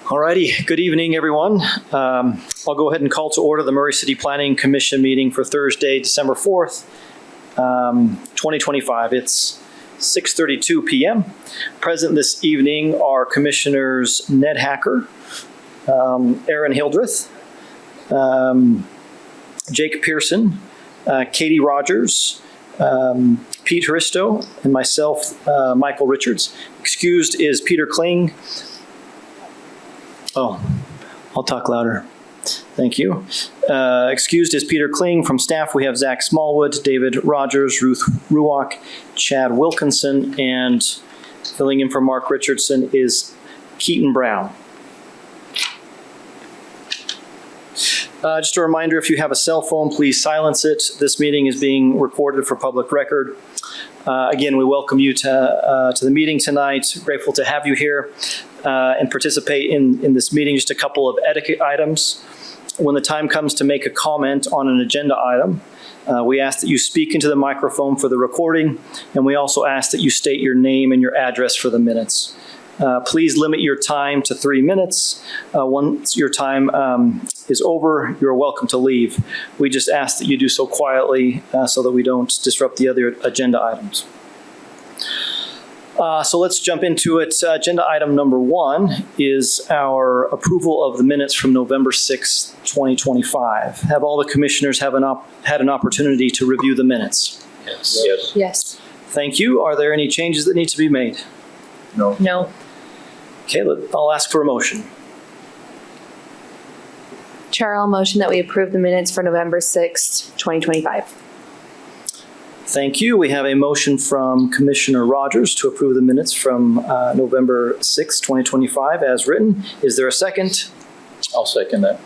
Alrighty, good evening, everyone. I'll go ahead and call to order the Murray City Planning Commission meeting for Thursday, December 4th, 2025. It's 6:32 p.m. Present this evening are Commissioners Ned Hacker, Aaron Hildreth, Jake Pearson, Katie Rogers, Pete Hristo, and myself, Michael Richards. Excused is Peter Kling. Oh, I'll talk louder. Thank you. Excused is Peter Kling. From staff, we have Zach Smallwood, David Rogers, Ruth Ruock, Chad Wilkinson, and filling in for Mark Richardson is Keaton Brown. Just a reminder, if you have a cell phone, please silence it. This meeting is being recorded for public record. Again, we welcome you to the meeting tonight. Grateful to have you here and participate in this meeting. Just a couple of etiquette items. When the time comes to make a comment on an agenda item, we ask that you speak into the microphone for the recording, and we also ask that you state your name and your address for the minutes. Please limit your time to 3 minutes. Once your time is over, you're welcome to leave. We just ask that you do so quietly so that we don't disrupt the other agenda items. So let's jump into it. Agenda item number 1 is our approval of the minutes from November 6th, 2025. Have all the commissioners had an opportunity to review the minutes? Yes. Yes. Thank you. Are there any changes that need to be made? No. No. Okay, I'll ask for a motion. Chair, I'll motion that we approve the minutes for November 6th, 2025. Thank you. We have a motion from Commissioner Rogers to approve the minutes from November 6th, 2025 as written. Is there a second? I'll second that.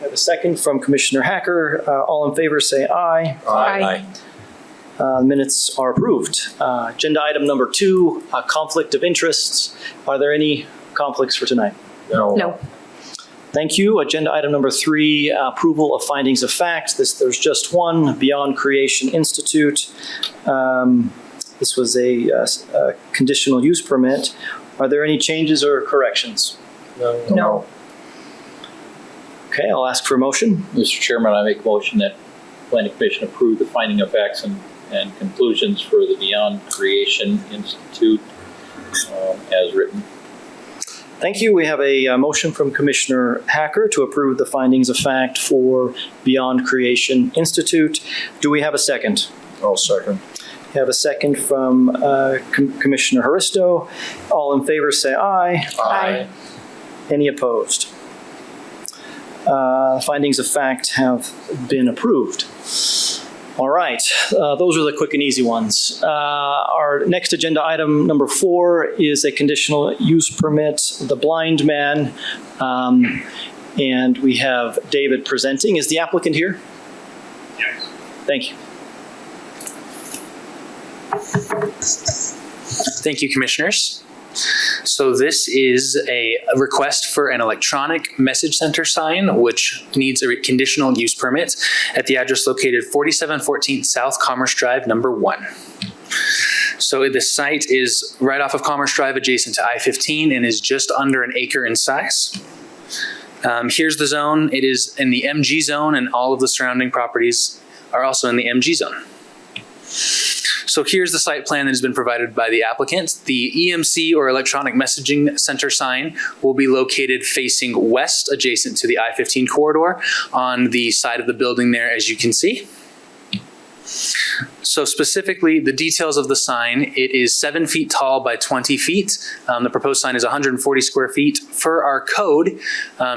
We have a second from Commissioner Hacker. All in favor say aye. Aye. Minutes are approved. Agenda item number 2, conflict of interests. Are there any conflicts for tonight? No. Thank you. Agenda item number 3, approval of findings of fact. There's just one, Beyond Creation Institute. This was a conditional use permit. Are there any changes or corrections? No. Okay, I'll ask for a motion. Mr. Chairman, I make a motion that Planning Commission approve the finding of facts and conclusions for the Beyond Creation Institute as written. Thank you. We have a motion from Commissioner Hacker to approve the findings of fact for Beyond Creation Institute. Do we have a second? I'll second. We have a second from Commissioner Hristo. All in favor say aye. Aye. Any opposed? Findings of fact have been approved. All right, those are the quick and easy ones. Our next agenda item, number 4, is a conditional use permit, The Blind Man. And we have David presenting. Is the applicant here? Yes. Thank you. Thank you, Commissioners. So this is a request for an electronic message center sign, which needs a conditional use permit at the address located 4714 South Commerce Drive, number 1. So the site is right off of Commerce Drive, adjacent to I-15, and is just under an acre in size. Here's the zone. It is in the MG zone, and all of the surrounding properties are also in the MG zone. So here's the site plan that has been provided by the applicant. The EMC, or electronic messaging center sign, will be located facing west, adjacent to the I-15 corridor on the side of the building there, as you can see. So specifically, the details of the sign, it is 7 feet tall by 20 feet. The proposed sign is 140 square feet. For our code,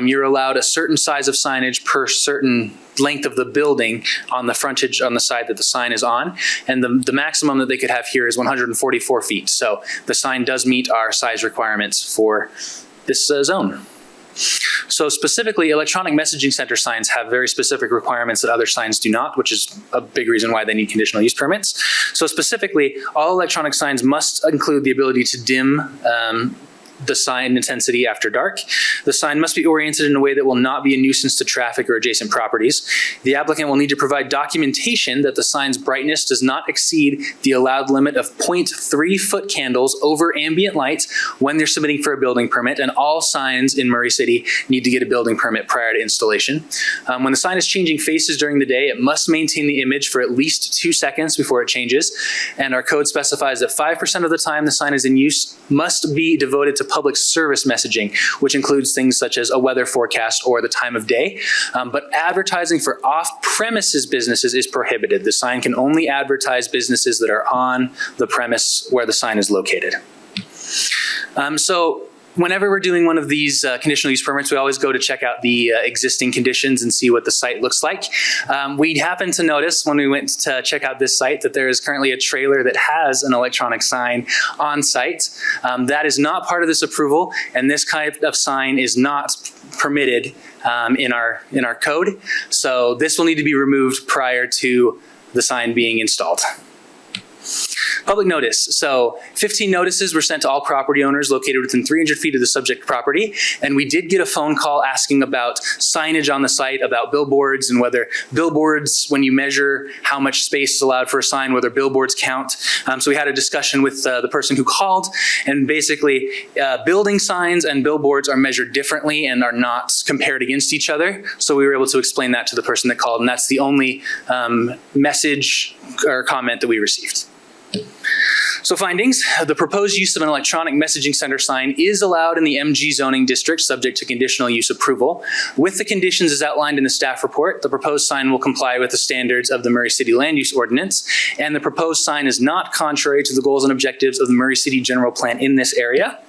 you're allowed a certain size of signage per certain length of the building on the frontage on the side that the sign is on. And the maximum that they could have here is 144 feet. So the sign does meet our size requirements for this zone. So specifically, electronic messaging center signs have very specific requirements that other signs do not, which is a big reason why they need conditional use permits. So specifically, all electronic signs must include the ability to dim the sign intensity after dark. The sign must be oriented in a way that will not be a nuisance to traffic or adjacent properties. The applicant will need to provide documentation that the sign's brightness does not exceed the allowed limit of 0.3 foot candles over ambient light when they're submitting for a building permit, and all signs in Murray City need to get a building permit prior to installation. When the sign is changing faces during the day, it must maintain the image for at least 2 seconds before it changes, and our code specifies that 5% of the time the sign is in use must be devoted to public service messaging, which includes things such as a weather forecast or the time of day. But advertising for off-premises businesses is prohibited. The sign can only advertise businesses that are on the premise where the sign is located. So whenever we're doing one of these conditional use permits, we always go to check out the existing conditions and see what the site looks like. We happened to notice when we went to check out this site that there is currently a trailer that has an electronic sign on site. That is not part of this approval, and this kind of sign is not permitted in our code. So this will need to be removed prior to the sign being installed. Public notice. So 15 notices were sent to all property owners located within 300 feet of the subject property. And we did get a phone call asking about signage on the site, about billboards, and whether billboards, when you measure how much space is allowed for a sign, whether billboards count. So we had a discussion with the person who called, and basically building signs and billboards are measured differently and are not compared against each other. So we were able to explain that to the person that called, and that's the only message or comment that we received. So findings, the proposed use of an electronic messaging center sign is allowed in the MG zoning district subject to conditional use approval. With the conditions as outlined in the staff report, the proposed sign will comply with the standards of the Murray City Land Use Ordinance, and the proposed sign is not contrary to the goals and objectives of the Murray City General Plan in this area.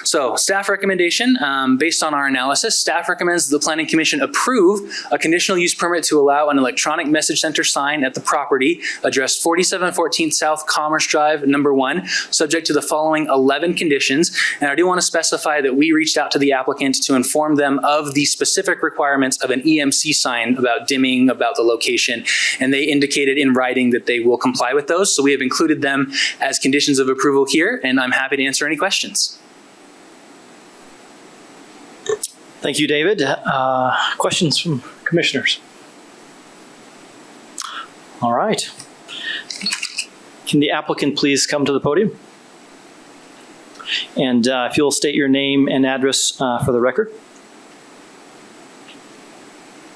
So staff recommendation, based on our analysis, staff recommends that the Planning Commission approve a conditional use permit to allow an electronic message center sign at the property addressed 4714 South Commerce Drive, number 1, subject to the following 11 conditions. And I do want to specify that we reached out to the applicant to inform them of the specific requirements of an EMC sign about dimming, about the location, and they indicated in writing that they will comply with those. So we have included them as conditions of approval here, and I'm happy to answer any questions. Thank you, David. Questions from commissioners? All right. Can the applicant please come to the podium? And if you'll state your name and address for the record.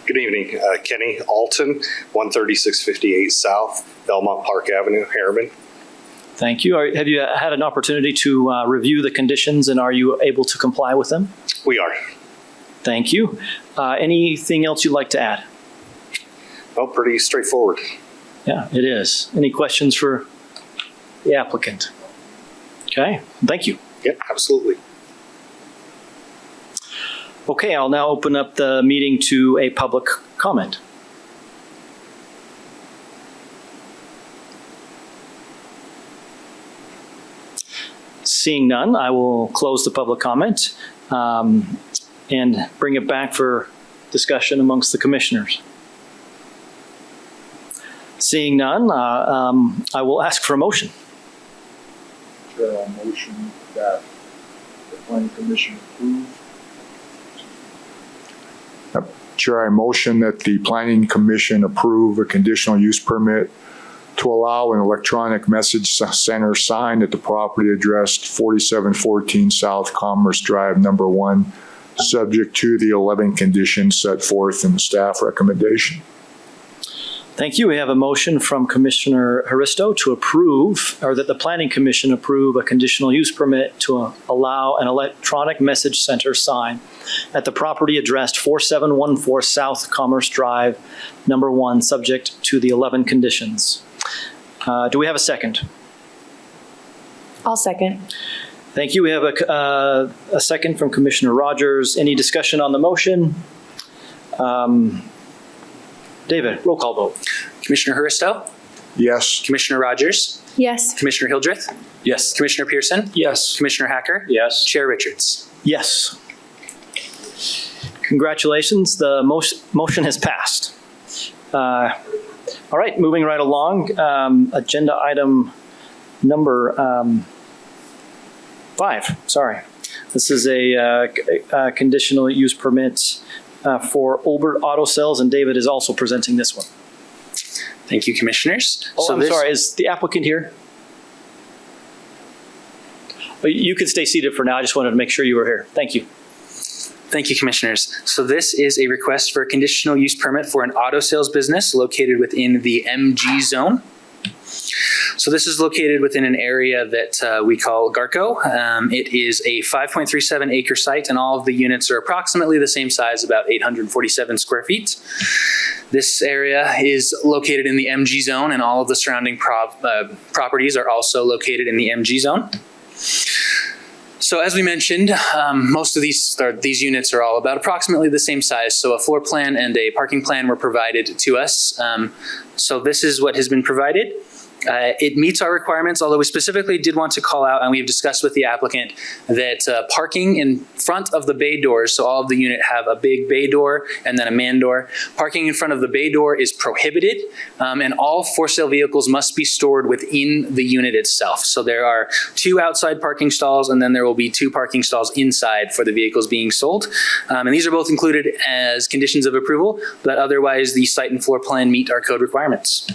Good evening, Kenny Alton, 13658 South, Belmont Park Avenue, Harriman. Thank you. Have you had an opportunity to review the conditions, and are you able to comply with them? We are. Thank you. Anything else you'd like to add? Oh, pretty straightforward. Yeah, it is. Any questions for the applicant? Okay, thank you. Yep, absolutely. Okay, I'll now open up the meeting to a public comment. Seeing none, I will close the public comment and bring it back for discussion amongst the commissioners. Seeing none, I will ask for a motion. Chair, I'll motion that the planning commission approve. Chair, I motion that the planning commission approve a conditional use permit to allow an electronic message center sign at the property addressed 4714 South Commerce Drive, number 1, subject to the 11 conditions set forth in the staff recommendation. Thank you. We have a motion from Commissioner Haristo to approve, or that the Planning Commission approve a conditional use permit to allow an electronic message center sign at the property addressed 4714 South Commerce Drive, number 1, subject to the 11 conditions. Do we have a second? I'll second. Thank you. We have a second from Commissioner Rogers. Any discussion on the motion? David, roll call vote. Commissioner Haristo, Yes. Commissioner Rogers, Yes. Commissioner Hildreth, Yes. Commissioner Pearson, Yes. Commissioner Hacker, Yes. Chair Richards. Yes. Congratulations. The motion has passed. All right, moving right along. Agenda item number 5. Sorry. This is a conditional use permit for Olbert Auto Sales, and David is also presenting this one. Thank you, Commissioners. Oh, I'm sorry, is the applicant here? You can stay seated for now. I just wanted to make sure you were here. Thank you. Thank you, Commissioners. So this is a request for a conditional use permit for an auto sales business located within the MG zone. So this is located within an area that we call Garco. It is a 5.37 acre site, and all of the units are approximately the same size, about 847 square feet. This area is located in the MG zone, and all of the surrounding properties are also located in the MG zone. So as we mentioned, most of these units are all about approximately the same size. So a floor plan and a parking plan were provided to us. So this is what has been provided. It meets our requirements, although we specifically did want to call out, and we've discussed with the applicant, that parking in front of the bay doors, so all of the unit have a big bay door and then a man door. Parking in front of the bay door is prohibited, and all for sale vehicles must be stored within the unit itself. So there are 2 outside parking stalls, and then there will be 2 parking stalls inside for the vehicles being sold. And these are both included as conditions of approval, but otherwise the site and floor plan meet our code requirements.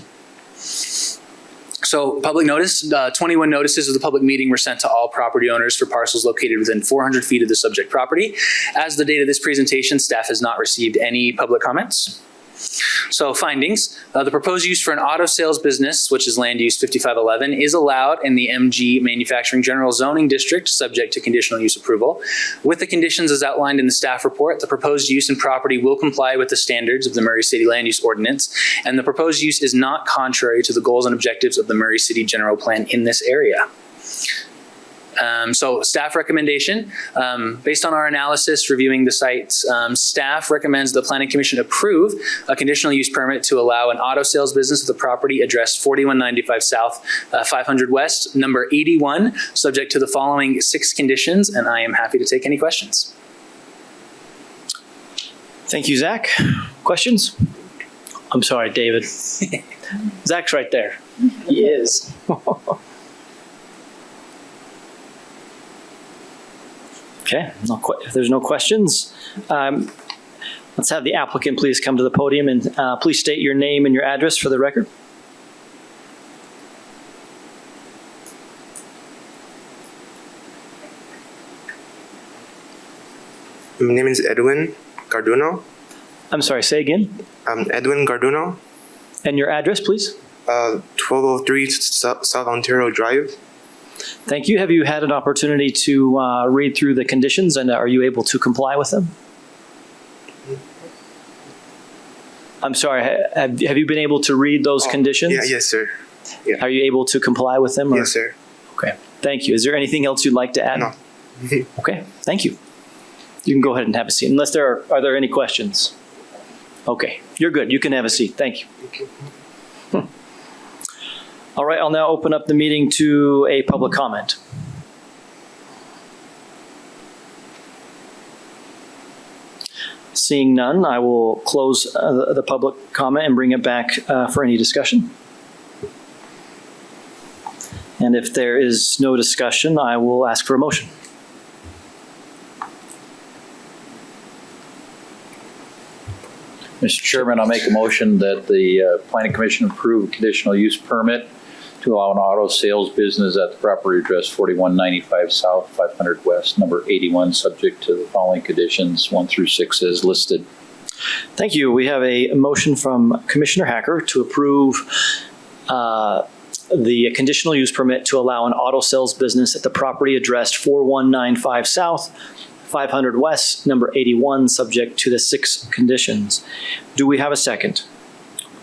So public notice, 21 notices of the public meeting were sent to all property owners for parcels located within 400 feet of the subject property. As of the date of this presentation, staff has not received any public comments. So findings, the proposed use for an auto sales business, which is land use 5511, is allowed in the MG Manufacturing General Zoning District, subject to conditional use approval. With the conditions as outlined in the staff report, the proposed use and property will comply with the standards of the Murray City Land Use Ordinance, and the proposed use is not contrary to the goals and objectives of the Murray City General Plan in this area. So staff recommendation, based on our analysis reviewing the site, staff recommends the Planning Commission approve a conditional use permit to allow an auto sales business with a property address 4195 South, 500 West, number 81, subject to the following 6 conditions, and I am happy to take any questions. Thank you, Zach. Questions? I'm sorry, David. Zach's right there. He is. Okay, if there's no questions, let's have the applicant please come to the podium and please state your name and your address for the record. My name is Edwin Garduno. I'm sorry, say again. Edwin Garduno, And your address, please. 1203 South Ontario Drive. Thank you. Have you had an opportunity to read through the conditions, and are you able to comply with them? I'm sorry, have you been able to read those conditions? Yeah, yes, sir. Are you able to comply with them? Or? Yes, sir. Okay, thank you. Is there anything else you'd like to add? No. Okay, thank you. You can go ahead and have a seat, unless are there any questions? Okay, you're good. You can have a seat. Thank you. All right, I'll now open up the meeting to a public comment. Seeing none, I will close the public comment and bring it back for any discussion. And if there is no discussion, I will ask for a motion. Mr. Chairman, I'll make a motion that the Planning Commission approve a conditional use permit to allow an auto sales business at the property address 4195 South, 500 West, number 81, subject to the following conditions 1 through 6 as listed. Thank you. We have a motion from Commissioner Hacker to approve the conditional use permit to allow an auto sales business at the property addressed 4195 South, 500 West, number 81, subject to the 6 conditions. Do we have a second?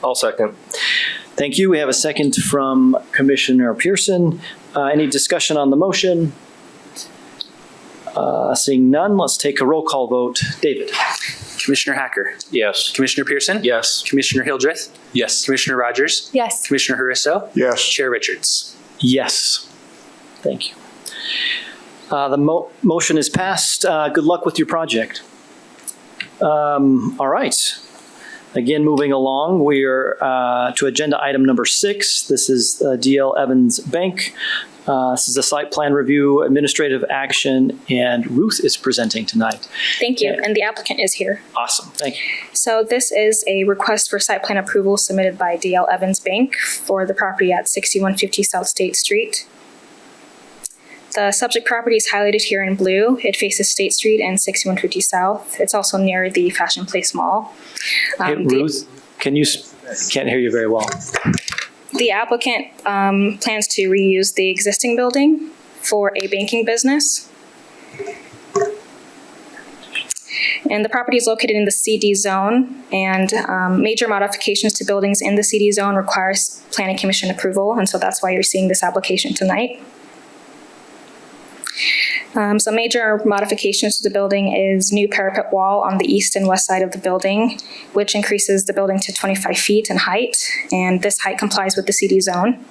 I'll second. Thank you. We have a second from Commissioner Pearson. Any discussion on the motion? Seeing none, let's take a roll call vote. David? Commissioner Hacker. Yes. Commissioner Pearson. Yes. Commissioner Hildreth. Yes. Commissioner Rogers. Yes. Commissioner Haristo. Yes. Chair Richards. Yes. Thank you. The motion is passed. Good luck with your project. All right. Again, moving along, we are to agenda item number 6. This is DL Evans Bank. This is a site plan review, administrative action, and Ruth is presenting tonight. Thank you, Yeah. and the applicant is here. Awesome, thank you. So this is a request for site plan approval submitted by DL Evans Bank for the property at 6150 South State Street. The subject property is highlighted here in blue. It faces State Street and 6150 South. It's also near the Fashion Place Mall. Hey, The- Ruth, can't hear you very well. The applicant plans to reuse the existing building for a banking business. And the property is located in the CD zone, and major modifications to buildings in the CD zone requires planning commission approval, and so that's why you're seeing this application tonight. Some major modifications to the building is new parapet wall on the east and west side of the building, which increases the building to 25 feet in height, and this height complies with the CD zone.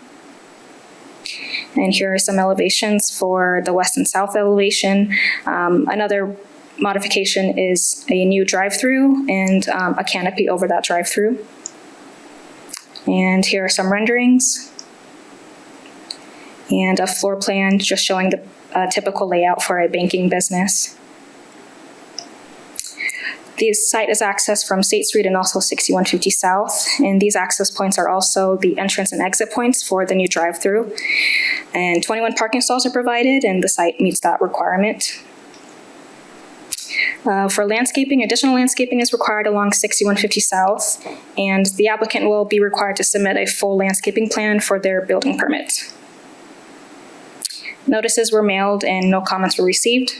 And here are some elevations for the west and south elevation. Another modification is a new drive-through and a canopy over that drive-through. And here are some renderings. And a floor plan just showing the typical layout for a banking business. The site is accessed from State Street and also 6150 South, and these access points are also the entrance and exit points for the new drive-through. And 21 parking stalls are provided, and the site meets that requirement. For landscaping, additional landscaping is required along 6150 South, and the applicant will be required to submit a full landscaping plan for their building permit. Notices were mailed and no comments were received.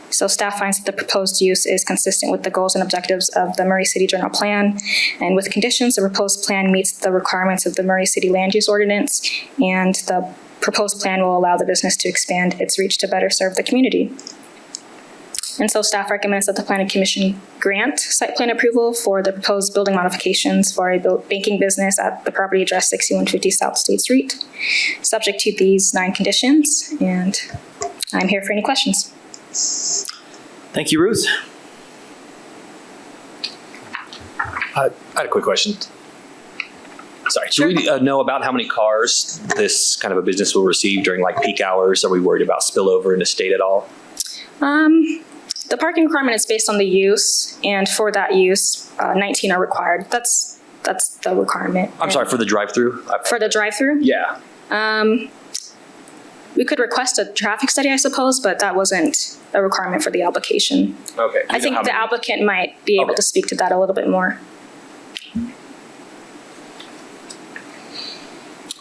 So staff finds that the proposed use is consistent with the goals and objectives of the Murray City General Plan. And with conditions, the proposed plan meets the requirements of the Murray City Land Use Ordinance, and the proposed plan will allow the business to expand its reach to better serve the community. And so staff recommends that the Planning Commission grant site plan approval for the proposed building modifications for a banking business at the property address 6150 South State Street, subject to these 9 conditions. And I'm here for any questions. Thank you, Ruth. I had a quick question. Sorry, should we know about how many cars this kind of a business will receive during like peak hours? Are we worried about spillover in the state at all? The parking requirement is based on the use, and for that use, 19 are required. That's the requirement. I'm sorry, for the drive-through? For the drive-through? Yeah. We could request a traffic study, I suppose, but that wasn't a requirement for the application. Okay. I think the applicant might be able Okay. to speak to that a little bit more.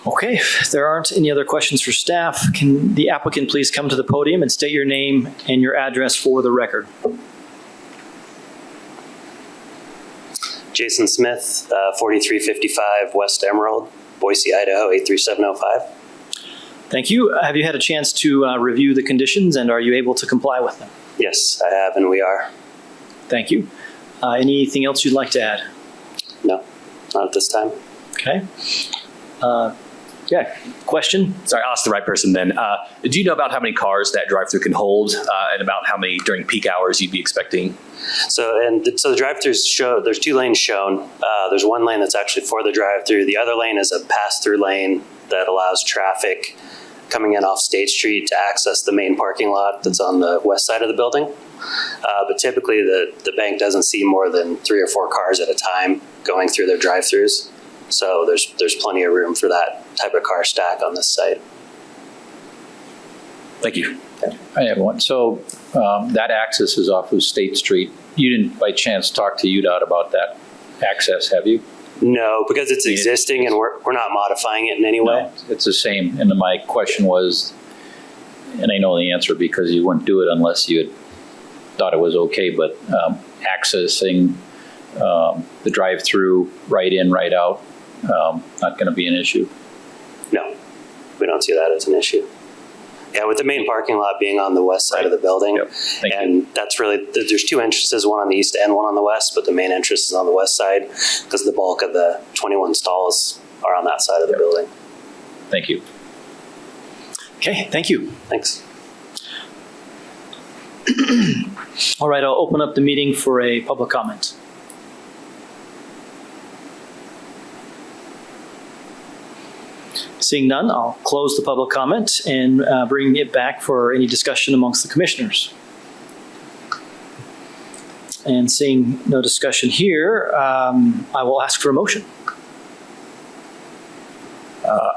Okay, if there aren't any other questions for staff, can the applicant please come to the podium and state your name and your address for the record? Jason Smith, 4355 West Emerald, Boise, Idaho, 83705. Thank you. Have you had a chance to review the conditions, and are you able to comply with them? Yes, I have, and we are. Thank you. Anything else you'd like to add? No, not at this time. Okay. Yeah, question? Sorry, I'll ask the right person then. Do you know about how many cars that drive-through can hold and about how many during peak hours you'd be expecting? So the drive-throughs show, there's 2 lanes shown. There's one lane that's actually for the drive-through. The other lane is a pass-through lane that allows traffic coming in off State Street to access the main parking lot that's on the west side of the building. But typically the bank doesn't see more than 3 or 4 cars at a time going through their drive-throughs. So there's plenty of room for that type of car stack on this site. Thank you. I have one. So that access is off of State Street. You didn't by chance talk to UDOT about that access, have you? No, because it's existing and we're not modifying it in any way. No, it's the same. And my question was, and I know the answer because you wouldn't do it unless you had thought it was okay, but accessing the drive-through right in, right out, not going to be an issue. No, we don't see that as an issue. Yeah, with the main parking lot being on the west side of the building. Yep. Thank you. And that's really, there's 2 entrances, one on the east and one on the west, but the main entrance is on the west side because the bulk of the 21 stalls are on that side of the building. Thank you. Okay, thank you. Thanks. All right, I'll open up the meeting for a public comment. Seeing none, I'll close the public comment and bring it back for any discussion amongst the commissioners. And seeing no discussion here, I will ask for a motion.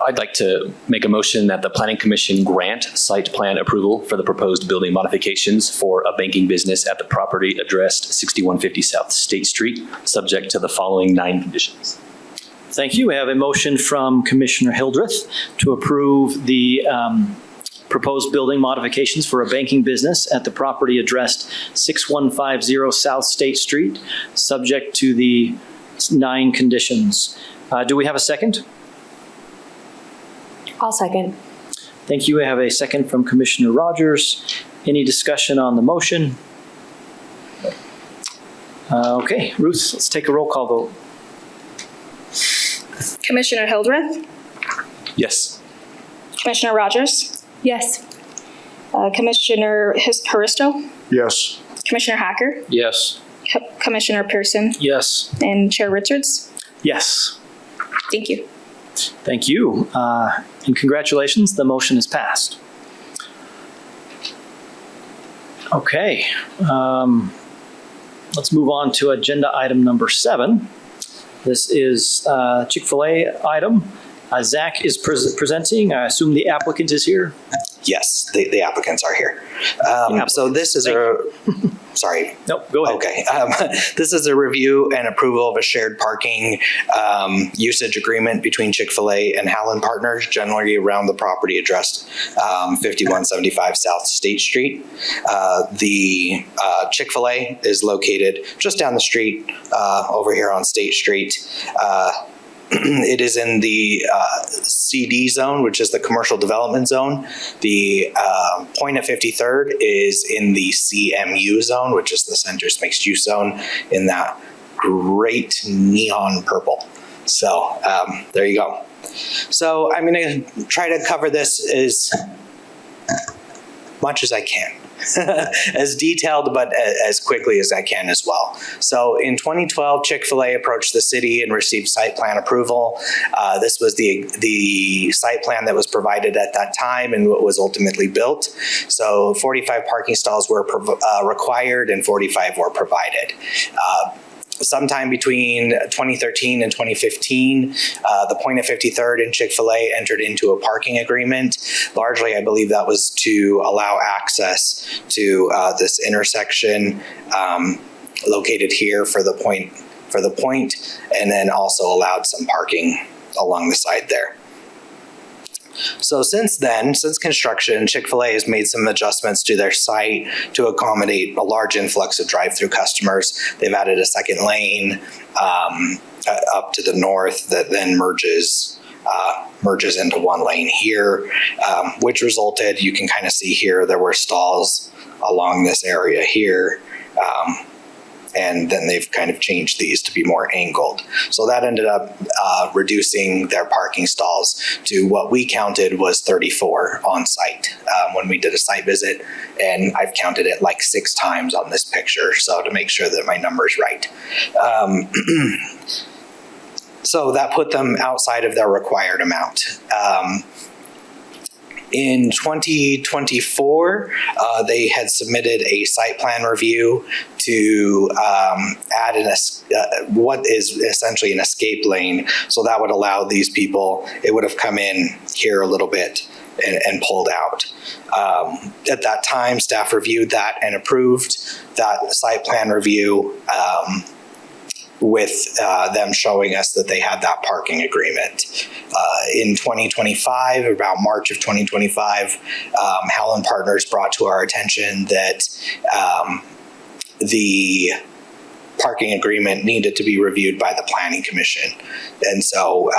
I'd like to make a motion that the Planning Commission grant site plan approval for the proposed building modifications for a banking business at the property addressed 6150 South State Street, subject to the following 9 conditions. Thank you. We have a motion from Commissioner Hildreth to approve the proposed building modifications for a banking business at the property addressed 6150 South State Street, subject to the 9 conditions. Do we have a second? I'll second. Thank you. We have a second from Commissioner Rogers. Any discussion on the motion? Okay, Ruth, let's take a roll call vote. Commissioner Hildreth, Yes. Commissioner Rogers, Yes. Commissioner Haristo, Yes. Commissioner Hacker, Yes. Commissioner Pearson, Yes. and Chair Richards. Yes. Thank you. Thank you. And congratulations, the motion is passed. Okay. Let's move on to agenda item number 7. This is Chick-fil-A item. Zach is presenting. I assume the applicant is here. Yes, the applicants are here. So this is sorry. Nope, go ahead. Okay. This is a review and approval of a shared parking usage agreement between Chick-fil-A and Howland Partners, generally around the property addressed 5175 South State Street. The Chick-fil-A is located just down the street over here on State Street. It is in the CD zone, which is the commercial development zone. The point at 53rd is in the CMU zone, which is the center's mixed use zone, in that great neon purple. So there you go. So I'm going to try to cover this as much as I can. As detailed, but as quickly as I can as well. So in 2012, Chick-fil-A approached the city and received site plan approval. This was the site plan that was provided at that time and what was ultimately built. So 45 parking stalls were required and 45 were provided. Sometime between 2013 and 2015, the point of 53rd and Chick-fil-A entered into a parking agreement. Largely, I believe that was to allow access to this intersection located here for the point, and then also allowed some parking along the side there. So since then, since construction, Chick-fil-A has made some adjustments to their site to accommodate a large influx of drive-through customers. They've added a second lane up to the north that then merges into one lane here, which resulted, you can kind of see here, there were stalls along this area here. And then they've kind of changed these to be more angled. So that ended up reducing their parking stalls to what we counted was 34 on site when we did a site visit. And I've counted it like 6 times on this picture, so to make sure that my number's right. So that put them outside of their required amount. In 2024, they had submitted a site plan review to add what is essentially an escape lane. So that would allow these people, it would have come in here a little bit and pulled out. At that time, staff reviewed that and approved that site plan review with them showing us that they had that parking agreement. In 2025, about March of 2025, Howland Partners brought to our attention that the parking agreement needed to be reviewed by the Planning Commission. And so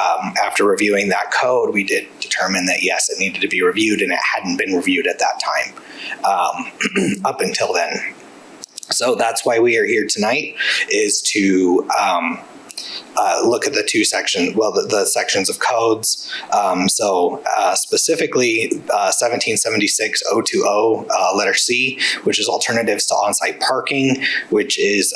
after reviewing that code, we did determine that yes, it needed to be reviewed, and it hadn't been reviewed at that time up until then. So that's why we are here tonight, is to look at the two sections, the sections of codes. Specifically 1776-020, letter C, which is alternatives to on-site parking, which is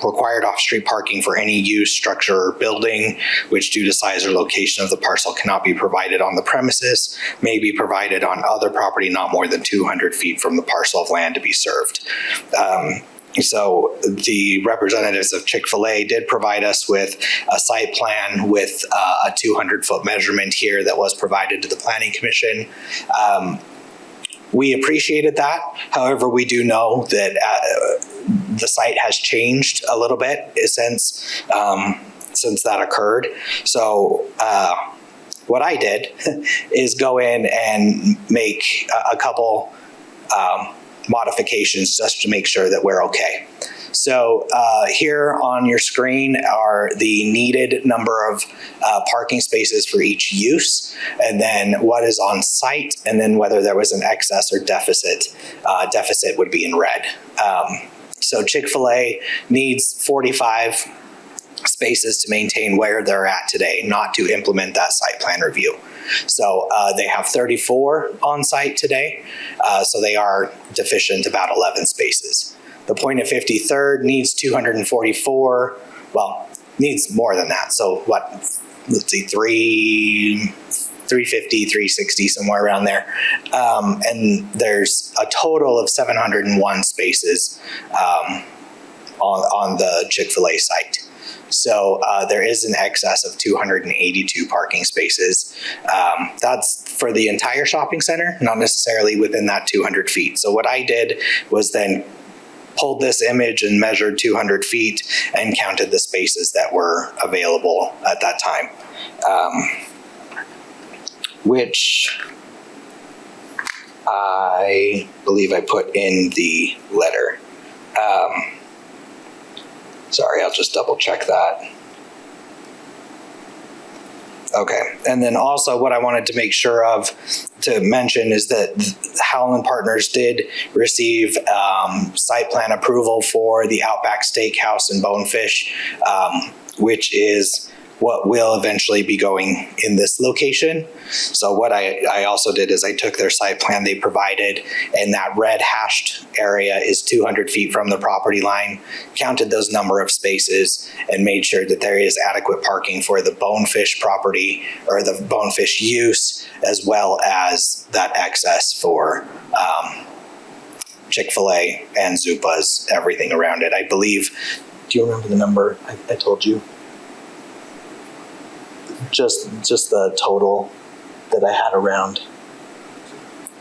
required off-street parking for any use, structure, or building, which due to size or location of the parcel cannot be provided on the premises, may be provided on other property not more than 200 feet from the parcel of land to be served. So the representatives of Chick-fil-A did provide us with a site plan with a 200-foot measurement here that was provided to the Planning Commission. We appreciated that. However, we do know that the site has changed a little bit since that occurred. So what I did is go in and make a couple modifications just to make sure that we're okay. So here on your screen are the needed number of parking spaces for each use, and then what is on site, and then whether there was an excess or deficit. Deficit would be in red. So Chick-fil-A needs 45 spaces to maintain where they're at today, not to implement that site plan review. So they have 34 on site today, so they are deficient about 11 spaces. The Point of 53rd needs 244, well, needs more than that. So what, let's see, 350, 360, somewhere around there. And there's a total of 701 spaces on the Chick-fil-A site. So there is an excess of 282 parking spaces. That's for the entire shopping center, not necessarily within that 200 feet. So what I did was then pulled this image and measured 200 feet and counted the spaces that were available at that time, which I believe I put in the letter. Sorry, I'll just double check that. Okay, and then also what I wanted to make sure of to mention is that Howland Partners did receive site plan approval for the Outback Steakhouse and Bonefish, which is what will eventually be going in this location. So what I also did is I took their site plan they provided, and that red hashed area is 200 feet from the property line, counted those number of spaces, and made sure that there is adequate parking for the Bonefish property or the Bonefish use, as well as that excess for Chick-fil-A and Zupa's, everything around it. I believe, do you remember the number I told you? Just the total that I had around.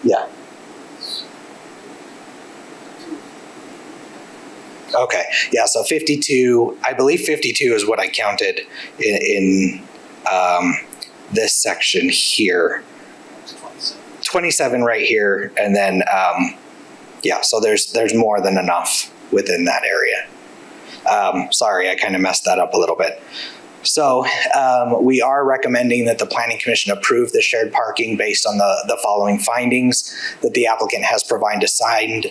Yeah. Okay. Yeah. So 52. I believe 52 is what I counted in this section here. 27 right here, and then yeah. So there's more than enough within that area. Sorry, I kind of messed that up a little bit. So we are recommending that the Planning Commission approve the shared parking based on the following findings: that the applicant has provided a signed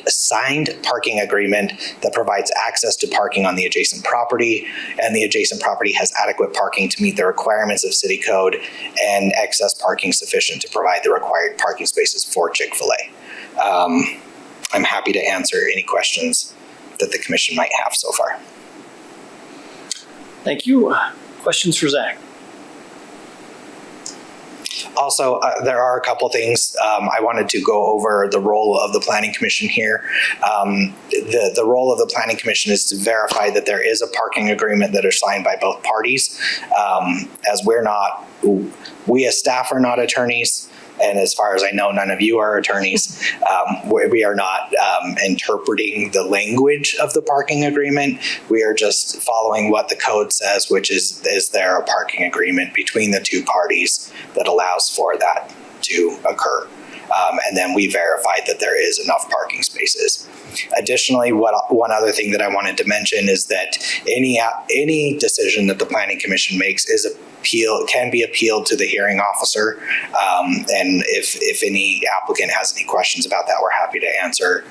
parking agreement that provides access to parking on the adjacent property, and the adjacent property has adequate parking to meet the requirements of city code, and excess parking sufficient to provide the required parking spaces for Chick-fil-A. I'm happy to answer any questions that the commission might have so far. Thank you. Questions for Zach? Also, there are a couple things I wanted to go over the role of the Planning Commission here. The role of the Planning Commission is to verify that there is a parking agreement that are signed by both parties. As we as staff are not attorneys, and as far as I know, none of you are attorneys. We are not interpreting the language of the parking agreement. We are just following what the code says, which is there a parking agreement between the two parties that allows for that to occur? And then we verified that there is enough parking spaces. Additionally, one other thing that I wanted to mention is that any decision that the Planning Commission makes can be appealed to the hearing officer. And if any applicant has any questions about that, we're happy to answer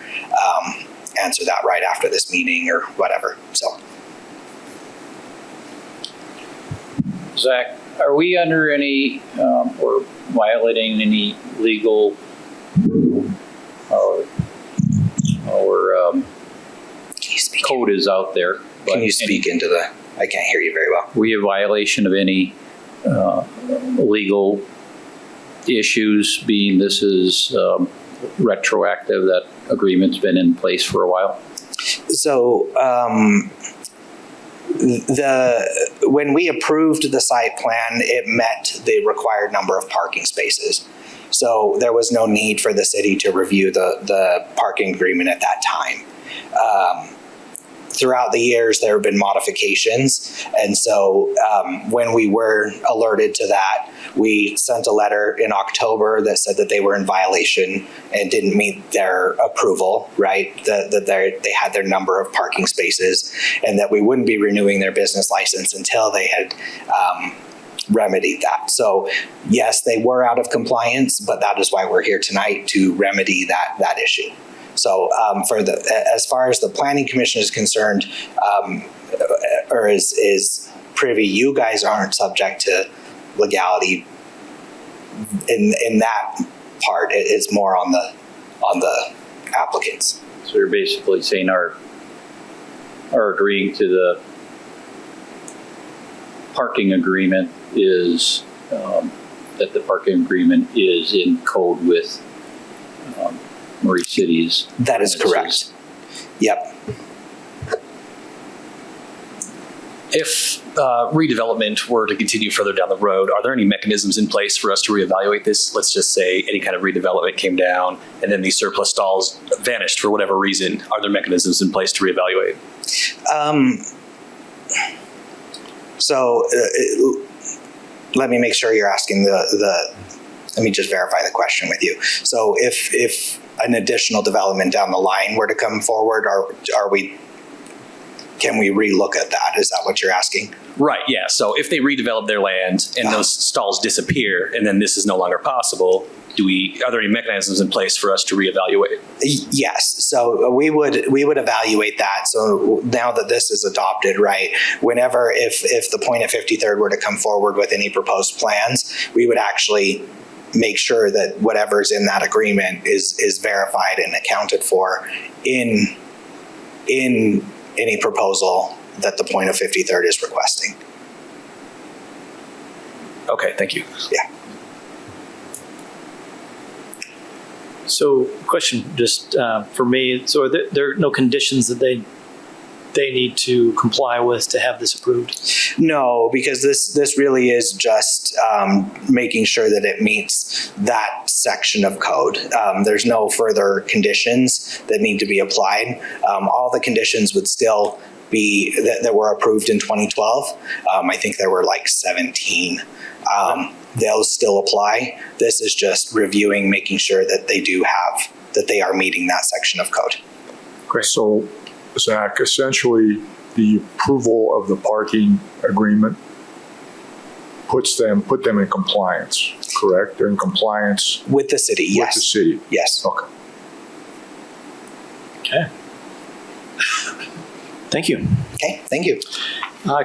that right after this meeting or whatever. So. Zach, are we under any, or violating any legal code is out there? Can you speak into the, I can't hear you very well. We have violation of any legal issues, being this is retroactive, that agreement's been in place for a while? So when we approved the site plan, it met the required number of parking spaces. So there was no need for the city to review the parking agreement at that time. Throughout the years, there have been modifications. And so when we were alerted to that, we sent a letter in October that said that they were in violation and didn't meet their approval, right? That they had their number of parking spaces and that we wouldn't be renewing their business license until they had remedied that. So yes, they were out of compliance, but that is why we're here tonight, to remedy that issue. So as far as the Planning Commission is concerned, or is privy, you guys aren't subject to legality in that part. It's more on the applicants. So you're basically saying our agreeing to the parking agreement is that the parking agreement is in code with Murray City's. That is correct. Yep. If redevelopment were to continue further down the road, are there any mechanisms in place for us to reevaluate this? Let's just say any kind of redevelopment came down and then these surplus stalls vanished for whatever reason. Are there mechanisms in place to reevaluate? Let me make sure you're asking let me just verify the question with you. So if an additional development down the line were to come forward, can we relook at that? Is that what you're asking? Right, yeah. So if they redevelop their land and those stalls disappear and then this is no longer possible, are there any mechanisms in place for us to reevaluate? Yes. So we would evaluate that. So now that this is adopted, right, whenever if the Point at 53rd were to come forward with any proposed plans, we would actually make sure that whatever's in that agreement is verified and accounted for in any proposal that the Point of 53rd is requesting. Okay, thank you. Yeah. So question just for me, so are there are no conditions that they need to comply with to have this approved? No, because this really is just making sure that it meets that section of code. There's no further conditions that need to be applied. All the conditions would still be that were approved in 2012. I think there were like 17. Those still apply. This is just reviewing, making sure that they are meeting that section of code. Great. So, Zach, essentially, the approval of the parking agreement put them in compliance, correct? They're in compliance with the city, yes. With the city? Yes. Okay. Okay. Thank you. Okay, thank you.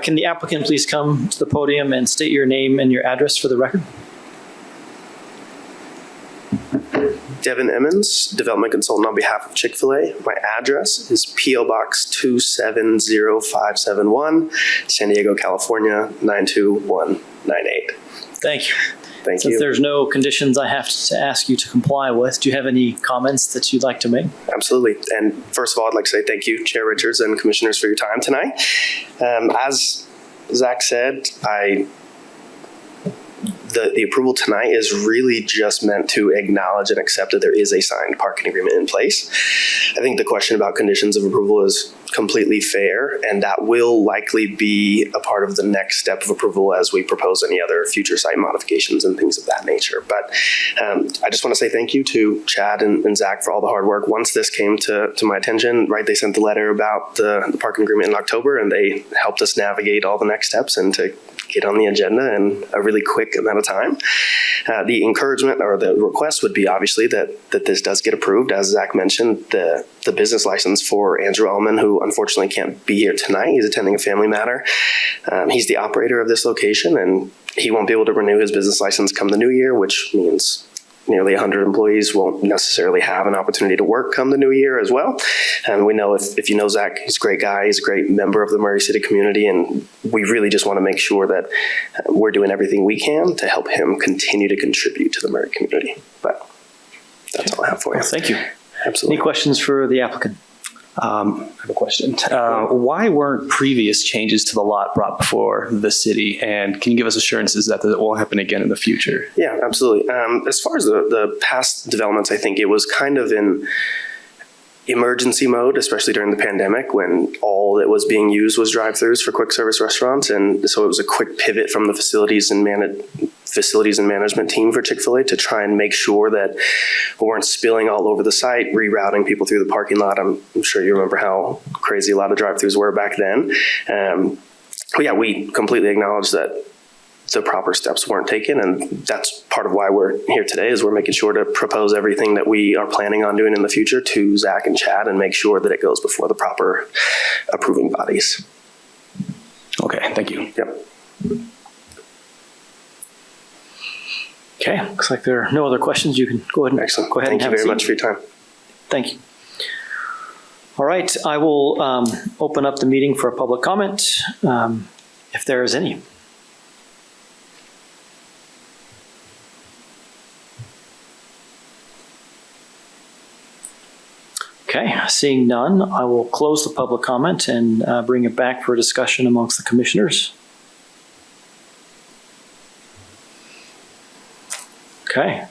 Can the applicant please come to the podium and state your name and your address for the record? Devin Emmons, development consultant on behalf of Chick-fil-A. My address is P.O. Box 270571, San Diego, California, 92198. Thank you. Thank Since you. there's no conditions I have to ask you to comply with, do you have any comments that you'd like to make? Absolutely. And first of all, I'd like to say thank you, Chair Richards and commissioners, for your time tonight. As Zach said, the approval tonight is really just meant to acknowledge and accept that there is a signed parking agreement in place. I think the question about conditions of approval is completely fair, and that will likely be a part of the next step of approval as we propose any other future site modifications and things of that nature. But I just want to say thank you to Chad and Zach for all the hard work. Once this came to my attention, right, they sent the letter about the parking agreement in October, and they helped us navigate all the next steps and to get on the agenda in a really quick amount of time. The encouragement or the request would be obviously that this does get approved. As Zach mentioned, the business license for Andrew Ellman, who unfortunately can't be here tonight. He's attending a family matter. He's the operator of this location, and he won't be able to renew his business license come the new year, which means nearly 100 employees won't necessarily have an opportunity to work come the new year as well. And we know if you know Zach, he's a great guy. He's a great member of the Murray City community. And we really just want to make sure that we're doing everything we can to help him continue to contribute to the Murray community. But that's all I have for you. Well, thank you. Absolutely. Any questions for the applicant? I have a question. Why weren't previous changes to the lot brought before the city? And can you give us assurances that that won't happen again in the future? Yeah, absolutely. As far as the past developments, I think it was kind of in emergency mode, especially during the pandemic when all that was being used was drive-thrus for quick service restaurants. And so it was a quick pivot from the facilities and management team for Chick-fil-A to try and make sure that we weren't spilling all over the site, rerouting people through the parking lot. I'm sure you remember how crazy a lot of drive-thrus were back then. But yeah, we completely acknowledge that the proper steps weren't taken, and that's part of why we're here today, is we're making sure to propose everything that we are planning on doing in the future to Zach and Chad and make sure that it goes before the proper approving bodies. Okay, thank you. Yep. Okay, looks like there are no other questions. You can go ahead and Excellent. go ahead Thank and you have a very seat. much for your time. Thank you. All right, I will open up the meeting for a public comment, if there is any. Okay, seeing none, I will close the public comment and bring it back for a discussion amongst the commissioners. Okay,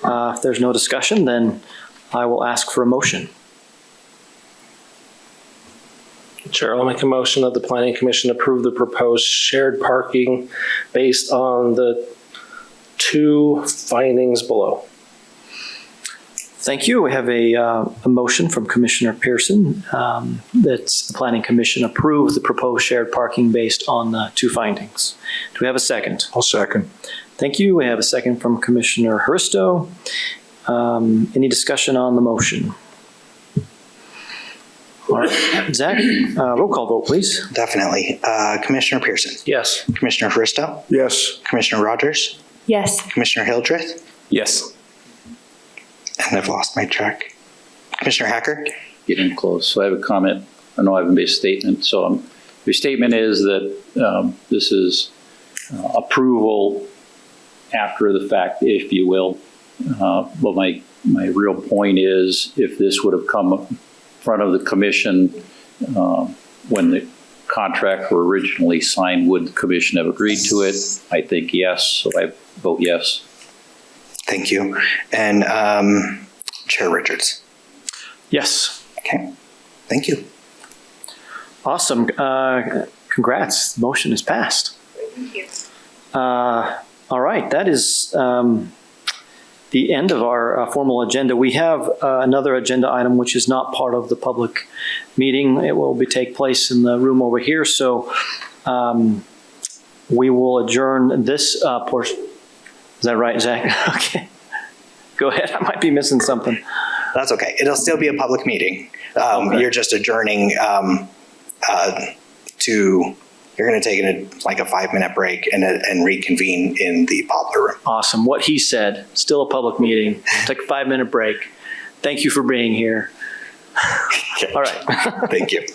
if there's no discussion, then I will ask for a motion. Chair, I'll make a motion that the Planning Commission approve the proposed shared parking based on the two findings below. Thank you. We have a motion from Commissioner Pearson that the Planning Commission approve the proposed shared parking based on the two findings. Do we have a second? I'll second. Thank you. We have a second from Commissioner Hristo. Any discussion on the motion? All right, Zach, roll call vote, please. Definitely. Commissioner Pearson. Yes. Commissioner Fristow. Yes. Commissioner Rogers. Yes. Commissioner Hildreth. Yes. And I've lost my track. Commissioner Hacker. Getting close. So I have a comment. I know I have a base statement. So your statement is that this is approval after the fact, if you will. But my real point is, if this would have come in front of the commission when the contract were originally signed, would the commission have agreed to it? I think yes, so I vote yes. Thank you. And Chair Richards. Yes. Okay. Thank you. Awesome. Congrats. The motion is passed. Thank you. All right, that is the end of our formal agenda. We have another agenda item which is not part of the public meeting. It will take place in the room over here. So we will adjourn this portion. Is that right, Zach? Okay. Go ahead. I might be missing something. That's okay. It'll still be a public meeting. Okay. You're just adjourning you're going to take a 5-minute break and reconvene in the Poplar Room. Awesome. What he said, still a public meeting. Take a 5-minute break. Thank you for being here. All right. Thank you.